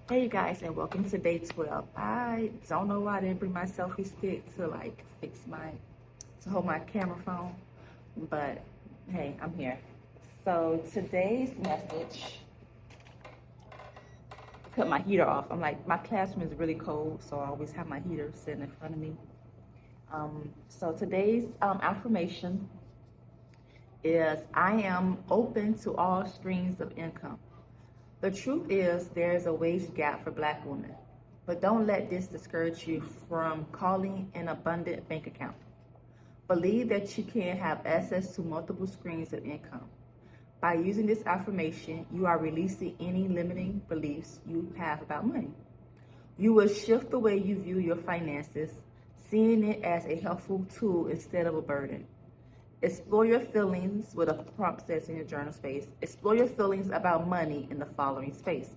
Hey you guys, and welcome to day 12. I don't know why I didn't bring my selfie stick to hold my camera phone, but hey, I'm here. So today's message, cut my heater off. My classroom is really cold, so I always have my heater sitting in front of me. So today's affirmation is I am open to all streams of income. The truth is, there is a wage gap for Black women, but don't let this discourage you from calling an abundant bank account. Believe that you can have access to multiple streams of income. By using this affirmation, you are releasing any limiting beliefs you have about money. You will shift the way you view your finances, seeing it as a helpful tool instead of a burden. Explore your feelings, what a prompt says in your journal space. Explore your feelings about money in the following space.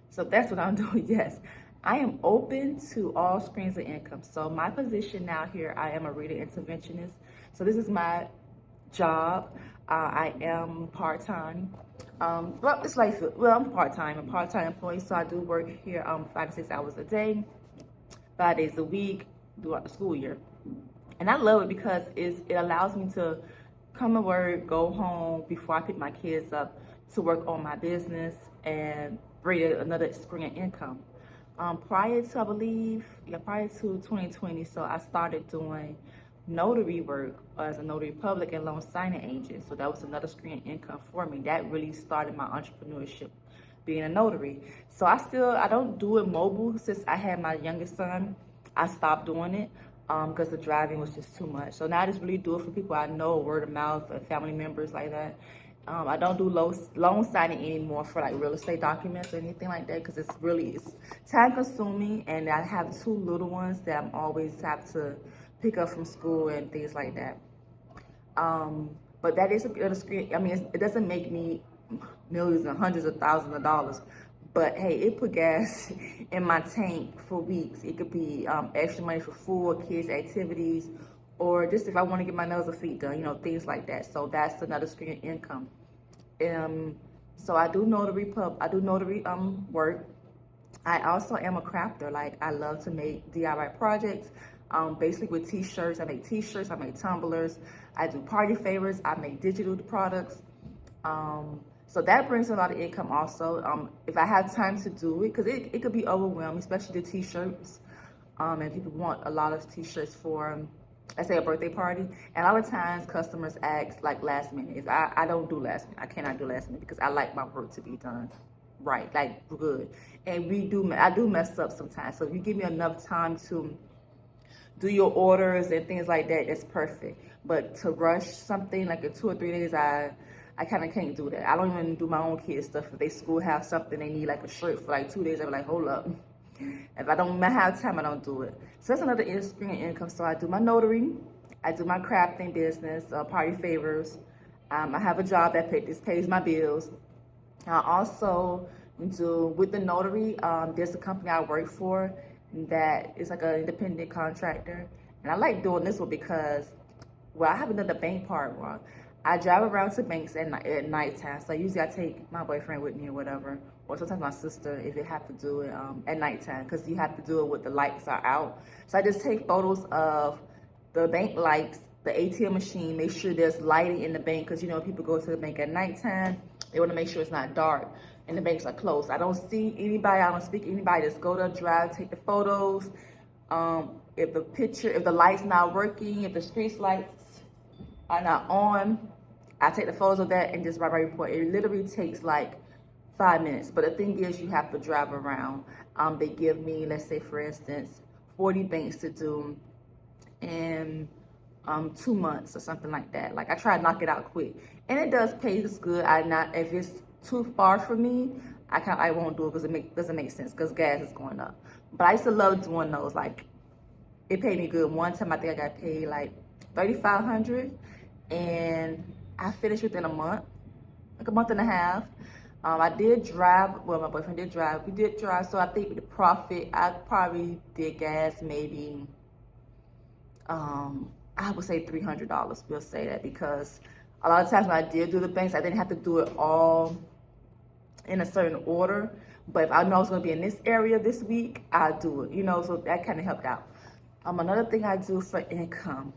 So that's what I'm doing. Yes, I am open to all streams of income. So my position now here, I am a reader interventionist. So this is my job. I am part-time. I'm part-time. I'm a part-time employee. So I do work here 5 to 6 hours a day, 5 days a week throughout the school year. And I love it because it allows me to come to work, go home before I pick my kids up to work on my business and bring another stream of income. Prior to 2020, so I started doing notary work as a notary public and loan signing agent. So that was another stream of income for me. That really started my entrepreneurship, being a notary. So I don't do it mobile since I had my youngest son. I stopped doing it because the driving was just too much. So now I just really do it for people I know, word of mouth, family members like that. I don't do loan signing anymore for like real estate documents or anything like that because it's time consuming, and I have 2 little ones that I'm always have to pick up from school and things like that. But that is a screen. I mean, it doesn't make me millions and hundreds of thousands of dollars. But hey, it put gas in my tank for weeks. It could be extra money for food, kids' activities, or just if I want to get my nails or feet done, things like that. So that's another stream of income. Um, so I do notary work. I also am a crafter. Like I love to make DIY projects. Basically with t-shirts, I make t-shirts, I make tumblers, I do party favors, I make digital products. So that brings a lot of income also. If I have time to do it, because it could be overwhelming, especially the t-shirts. And people want a lot of t-shirts for, let's say, a birthday party. And a lot of times customers ask like last minute. If I don't do last minute, I cannot do last minute because I like my work to be done right, like good. And I do mess up sometimes. So if you give me enough time to do your orders and things like that, it's perfect. But to rush something like in 2 or 3 days, I kind of can't do that. I don't even do my own kids stuff. If they school have something they need like a shirt for like 2 days, I'm like, hold up. If I don't have time, I don't do it. So that's another stream of income. So I do my notary, I do my crafting business, party favors. I have a job that pays my bills. I also do with the notary. There's a company I work for that is like an independent contractor, and I like doing this one because, well, I haven't done the bank part wrong. I drive around to banks at nighttime, so usually I take my boyfriend with me or whatever, or sometimes my sister if they have to do it at nighttime because you have to do it with the lights are out. So I just take photos of the bank lights, the ATM machine, make sure there's lighting in the bank because people go to the bank at nighttime. They want to make sure it's not dark and the banks are closed. I don't see anybody, I don't speak to anybody. Just go to drive, take the photos. If the light's not working, if the street lights are not on, I take the photos of that and just write my report. It literally takes like 5 minutes. But the thing is, you have to drive around. They give me, let's say for instance, 40 banks to do in 2 months or something like that. Like I try to knock it out quick, and it does pay. It's good. If it's too far for me, I won't do it because doesn't make sense because gas is going up. But I used to love doing those. Like it paid me good. One time I think I got paid like 3,500, and I finished within a month, like a month and a half. I did drive. Well, my boyfriend did drive. We did drive, so I think with the profit, I probably did gas maybe. I would say $300. We'll say that because a lot of times when I did do the banks, I didn't have to do it all in a certain order. But if I know I was going to be in this area this week, I'll do it, so that kind of helped out. Another thing I do for income.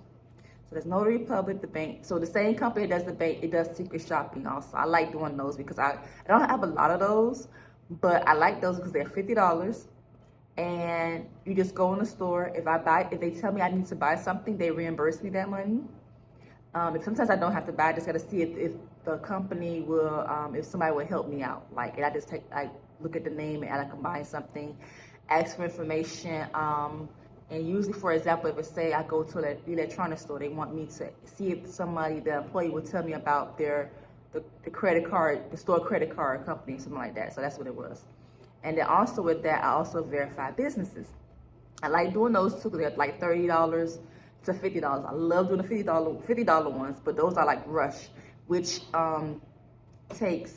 So there's Notary Public, the bank. So the same company that does the bank, it does secret shopping also. I like doing those because I don't have a lot of those, but I like those because they're $50. And you just go in the store. If they tell me I need to buy something, they reimburse me that money. If sometimes I don't have to buy, I just gotta see if the company will, if somebody will help me out. Like, and I look at the name and I can buy something, ask for information. And usually, for example, if it say I go to the electronics store, they want me to see if the employee will tell me about the credit card, the store credit card company, something like that. So that's what it was. And then also with that, I also verify businesses. I like doing those too because they're like $30 to $50. I love doing the $50 ones, but those are like rush, which takes,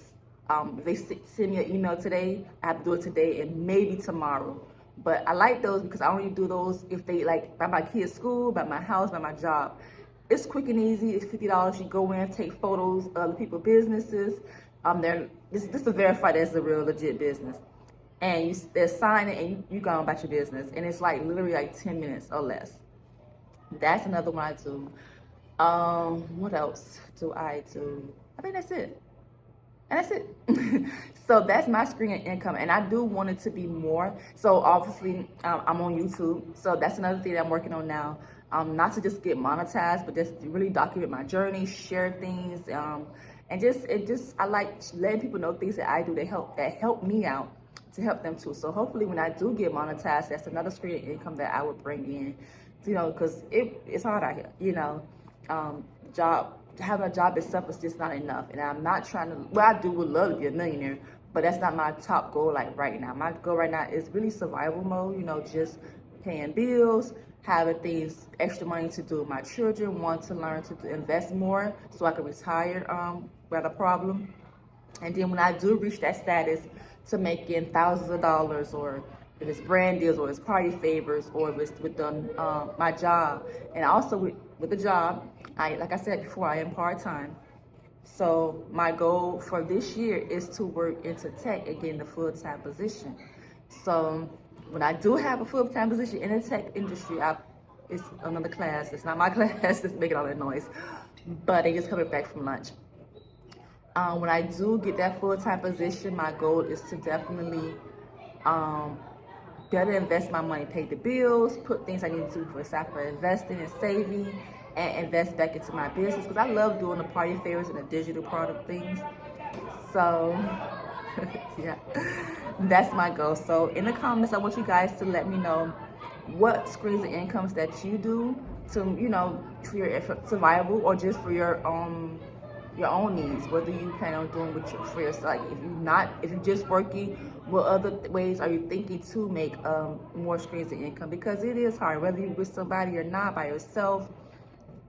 if they send me an email today, I have to do it today and maybe tomorrow. But I like those because I only do those if they like by my kids' school, by my house, by my job. It's quick and easy. It's $50. You go in, take photos of other people's businesses. This to verify that's a real legit business. And they're signing and you go on about your business. And it's like literally like 10 minutes or less. That's another one I do. What else do I do? I think that's it. And that's it. So that's my screen income. And I do want it to be more. So obviously I'm on YouTube. So that's another thing that I'm working on now. Not to just get monetized, but just to really document my journey, share things. And I like letting people know things that I do that help me out to help them too. So hopefully when I do get monetized, that's another stream of income that I would bring in, because it's hard out here, having a job itself is just not enough. And I'm not trying to, would love to be a millionaire, but that's not my top goal like right now. My goal right now is really survival mode, just paying bills, having things, extra money to do with my children, want to learn to invest more so I can retire without a problem. And then when I do reach that status to making thousands of dollars, or if it's brand deals, or it's party favors, or if it's with my job, and also with the job, like I said before, I am part-time. So my goal for this year is to work into tech and get in a full-time position. So when I do have a full-time position in the tech industry, it's another class. It's not my class that's making all that noise, but they just coming back from lunch. When I do get that full-time position, my goal is to definitely better invest my money, pay the bills, put things I need to do for investing and saving, and invest back into my business, because I love doing the party favors and the digital product things. So yeah, that's my goal. So in the comments, I want you guys to let me know what streams of incomes that you do to, for your survival, or just for your own needs. What do you plan on doing for yourself? Like, if you're just working, what other ways are you thinking to make more streams of income? Because it is hard, whether you're with somebody or not, by yourself.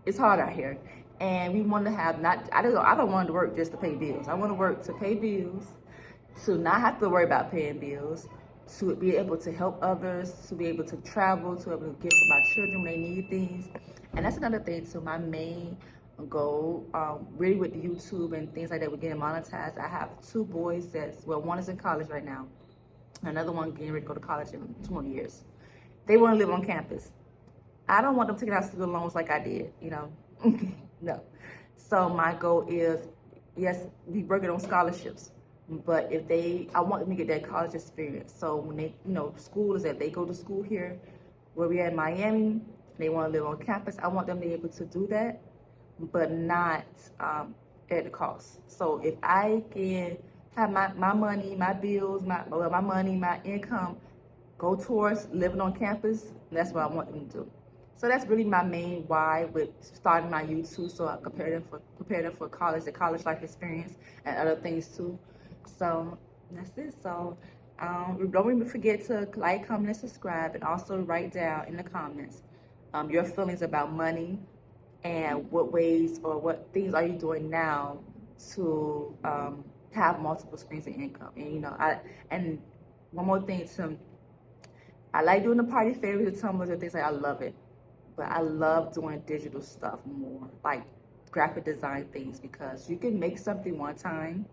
It's hard out here. And we want to have I don't want to work just to pay bills. I want to work to pay bills, to not have to worry about paying bills, to be able to help others, to be able to travel, to be able to get for my children when they need things. And that's another thing too. My main goal, really with the YouTube and things like that, we're getting monetized. I have 2 boys one is in college right now. Another one getting ready to go to college in 2 more years. They want to live on campus. I don't want them taking out student loans like I did, No. So my goal is, yes, we working on scholarships, but I want them to get that college experience. So when they, school is that they go to school here, where we at in Miami, they want to live on campus. I want them to be able to do that, but not at the cost. So if I can have my money, my bills, my money, my income go towards living on campus, that's what I want them to do. So that's really my main why with starting my YouTube. So I prepare them for college, the college life experience, and other things too. So that's it. So don't even forget to like, comment, and subscribe, and also write down in the comments your feelings about money, and what ways or what things are you doing now to have multiple streams of income. And one more thing too, I like doing the party favors, the tumblers, and things like I love it. But I love doing digital stuff more, like graphic design things, because you can make something one time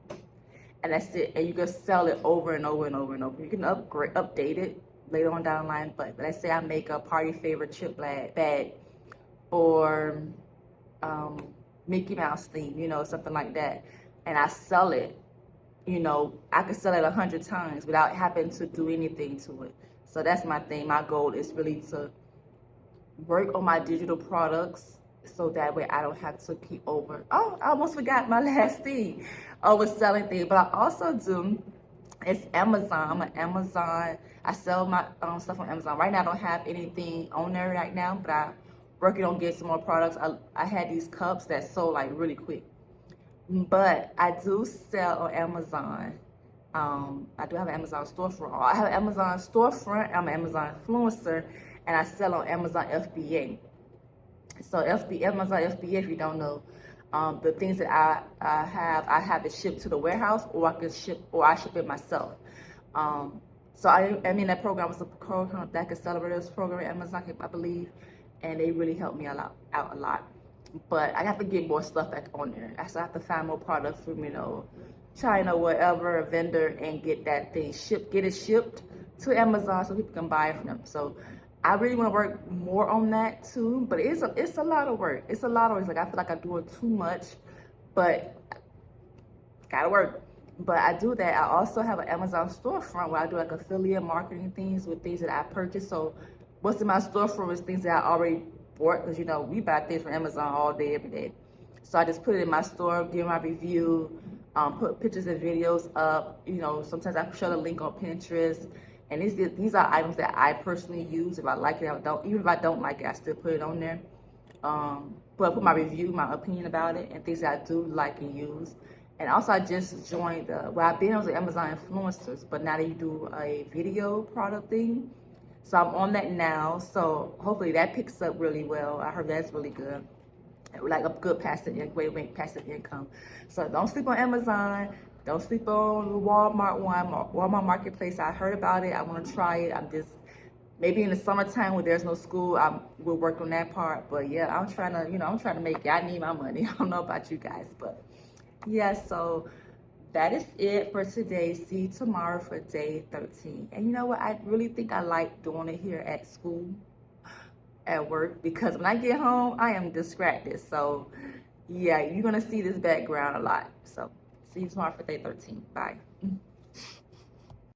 and that's it. And you can sell it over and over and over and over. You can update it later on down the line. But let's say I make a party favorite chip bag or Mickey Mouse theme, you know, something like that, and I sell it. You know, I could sell it 100 times without having to do anything to it. So that's my thing. My goal is really to work on my digital products so that way I don't have to keep over. Oh, I almost forgot my last thing. Was selling things, but I also do. It's Amazon. I'm an Amazon. I sell my stuff on Amazon. Right now, I don't have anything on there right now, but I'm working on getting some more products. I had these cups that sold like really quick. But I do sell on Amazon. I do have an Amazon storefront. I have an Amazon storefront. I'm an Amazon influencer, and I sell on Amazon FBA. So Amazon FBA, if you don't know, the things that I have it shipped to the warehouse, or I ship it myself. So I mean that program was a program that accelerators program at Amazon, I believe, and they really helped me out a lot. But I have to get more stuff back on there. So I have to find more products from, you know, China, whatever, a vendor, and get that thing shipped, get it shipped to Amazon so people can buy it from them. So I really want to work more on that too. But it's a lot of work. It's a lot of work. Like I feel like I'm doing too much, but gotta work. But I do that. I also have an Amazon storefront where I do like affiliate marketing things with things that I purchase. So what's in my storefront is things that I already bought, because you know we buy things from Amazon all day, every day. So I just put it in my store, give my review, put pictures and videos up. You know, sometimes I show the link on Pinterest. And these are items that I personally use. If I like it, I don't. Even if I don't like it, I still put it on there. But I put my review, my opinion about it, and things that I do like and use. And also, I just joined. I've been on the Amazon influencers, but now they do a video product thing. So I'm on that now. So hopefully that picks up really well. I heard that's really good. Like a good way to make passive income. So don't sleep on Amazon. Don't sleep on Walmart Marketplace. I heard about it. I want to try it. I'm just, maybe in the summertime when there's no school, we'll work on that part. But yeah, I'm trying to make it. I need my money. I don't know about you guys, but yeah, so that is it for today. See you tomorrow for day 13. And you know what? I really think I like doing it here at school, at work, because when I get home, I am distracted. So yeah, you're going to see this background a lot. So see you tomorrow for day 13. Bye.